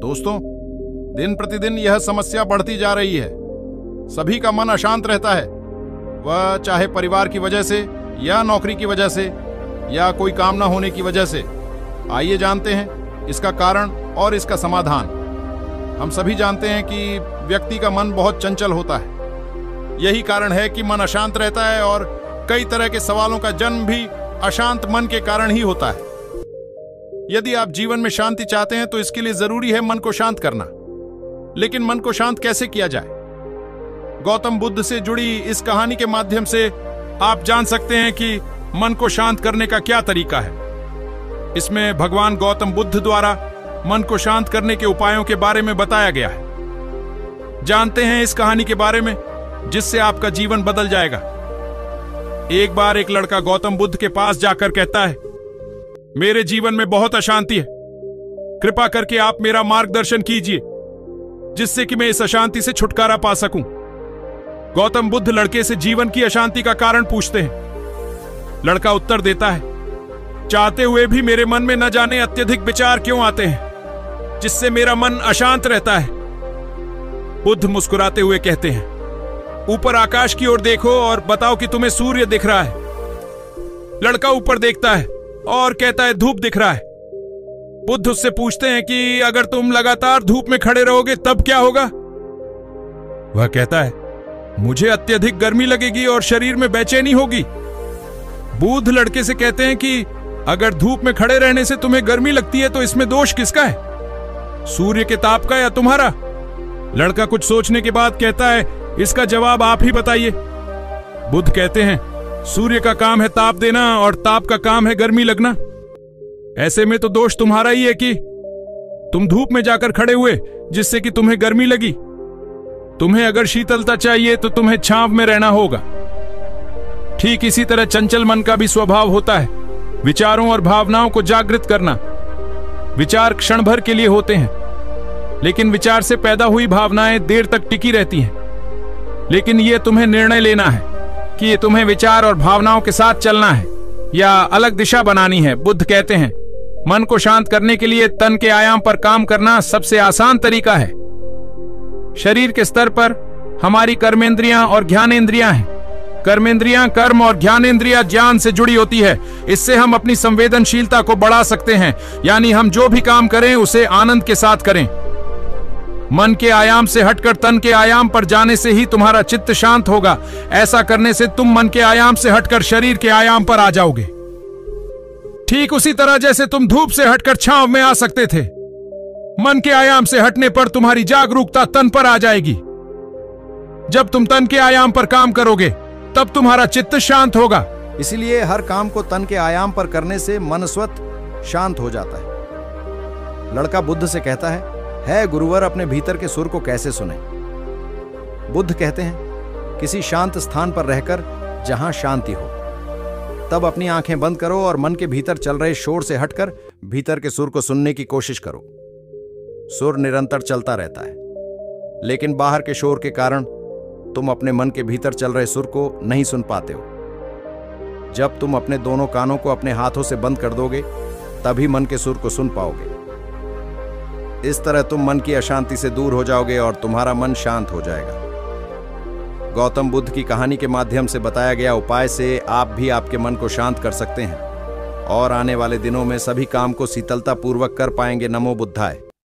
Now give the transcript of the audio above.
दोस्तों, दिन प्रतिदिन यह समस्या बढ़ती जा रही है। सभी का मन अशांत रहता है, वह चाहे परिवार की वजह से या नौकरी की वजह से या कोई काम न होने की वजह से। आइए जानते हैं इसका कारण और इसका समाधान। हम सभी जानते हैं कि व्यक्ति का मन बहुत चंचल होता है। यही कारण है कि मन अशांत रहता है और कई तरह के सवालों का जन्म भी अशांत मन के कारण ही होता है। यदि आप जीवन में शांति चाहते हैं तो इसके लिए जरूरी है मन को शांत करना। लेकिन मन को शांत कैसे किया जाए? गौतम बुद्ध से जुड़ी इस कहानी के माध्यम से आप जान सकते हैं कि मन को शांत करने का क्या तरीका है। इसमें भगवान गौतम बुद्ध द्वारा मन को शांत करने के उपायों के बारे में बताया गया है। जानते हैं इस कहानी के बारे में, जिससे आपका जीवन बदल जाएगा। एक बार एक लड़का गौतम बुद्ध के पास जाकर कहता है, मेरे जीवन में बहुत अशांति है, कृपा करके आप मेरा मार्गदर्शन कीजिए जिससे कि मैं इस अशांति से छुटकारा पा सकूं। गौतम बुद्ध लड़के से जीवन की अशांति का कारण पूछते हैं। लड़का उत्तर देता है, चाहते हुए भी मेरे मन में न जाने अत्यधिक विचार क्यों आते हैं जिससे मेरा मन अशांत रहता है। बुद्ध मुस्कुराते हुए कहते हैं, ऊपर आकाश की ओर देखो और बताओ कि तुम्हें सूर्य दिख रहा है। लड़का ऊपर देखता है और कहता है, धूप दिख रहा है। बुद्ध उससे पूछते हैं कि अगर तुम लगातार धूप में खड़े रहोगे तब क्या होगा? वह कहता है, मुझे अत्यधिक गर्मी लगेगी और शरीर में बेचैनी होगी। बुद्ध लड़के से कहते हैं कि अगर धूप में खड़े रहने से तुम्हें गर्मी लगती है तो इसमें दोष किसका है, सूर्य के ताप का या तुम्हारा? लड़का कुछ सोचने के बाद कहता है, इसका जवाब आप ही बताइए। बुद्ध कहते हैं, सूर्य का काम है ताप देना और ताप का काम है गर्मी लगना। ऐसे में तो दोष तुम्हारा ही है कि तुम धूप में जाकर खड़े हुए जिससे कि तुम्हें गर्मी लगी। तुम्हें अगर शीतलता चाहिए तो तुम्हें छांव में रहना होगा। ठीक इसी तरह चंचल मन का भी स्वभाव होता है, विचारों और भावनाओं को जागृत करना। विचार क्षण भर के लिए होते हैं, लेकिन विचार से पैदा हुई भावनाएं देर तक टिकी रहती हैं। लेकिन यह तुम्हें निर्णय लेना है कि ये तुम्हें विचार और भावनाओं के साथ चलना है या अलग दिशा बनानी है। बुद्ध कहते हैं, मन को शांत करने के लिए तन के आयाम पर काम करना सबसे आसान तरीका है। शरीर के स्तर पर हमारी कर्मेंद्रियां और ज्ञानेंद्रियां हैं। कर्मेंद्रियां कर्म और ज्ञानेंद्रियां ज्ञान से जुड़ी होती है। इससे हम अपनी संवेदनशीलता को बढ़ा सकते हैं, यानी हम जो भी काम करें उसे आनंद के साथ करें। मन के आयाम से हटकर तन के आयाम पर जाने से ही तुम्हारा चित्त शांत होगा। ऐसा करने से तुम मन के आयाम से हटकर शरीर के आयाम पर आ जाओगे। ठीक उसी तरह जैसे तुम धूप से हटकर छांव में आ सकते थे, मन के आयाम से हटने पर तुम्हारी जागरूकता तन पर आ जाएगी। जब तुम तन के आयाम पर काम करोगे तब तुम्हारा चित्त शांत होगा। इसीलिए हर काम को तन के आयाम पर करने से मन स्वतः शांत हो जाता है। लड़का बुद्ध से कहता है गुरुवर, अपने भीतर के सुर को कैसे सुने? बुद्ध कहते हैं, किसी शांत स्थान पर रहकर जहां शांति हो, तब अपनी आंखें बंद करो और मन के भीतर चल रहे शोर से हटकर भीतर के सुर को सुनने की कोशिश करो। सुर निरंतर चलता रहता है, लेकिन बाहर के शोर के कारण तुम अपने मन के भीतर चल रहे सुर को नहीं सुन पाते हो। जब तुम अपने दोनों कानों को अपने हाथों से बंद कर दोगे तभी मन के सुर को सुन पाओगे। इस तरह तुम मन की अशांति से दूर हो जाओगे और तुम्हारा मन शांत हो जाएगा। गौतम बुद्ध की कहानी के माध्यम से बताया गया उपाय से आप भी आपके मन को शांत कर सकते हैं और आने वाले दिनों में सभी काम को शीतलता पूर्वक कर पाएंगे। नमो बुद्धाय।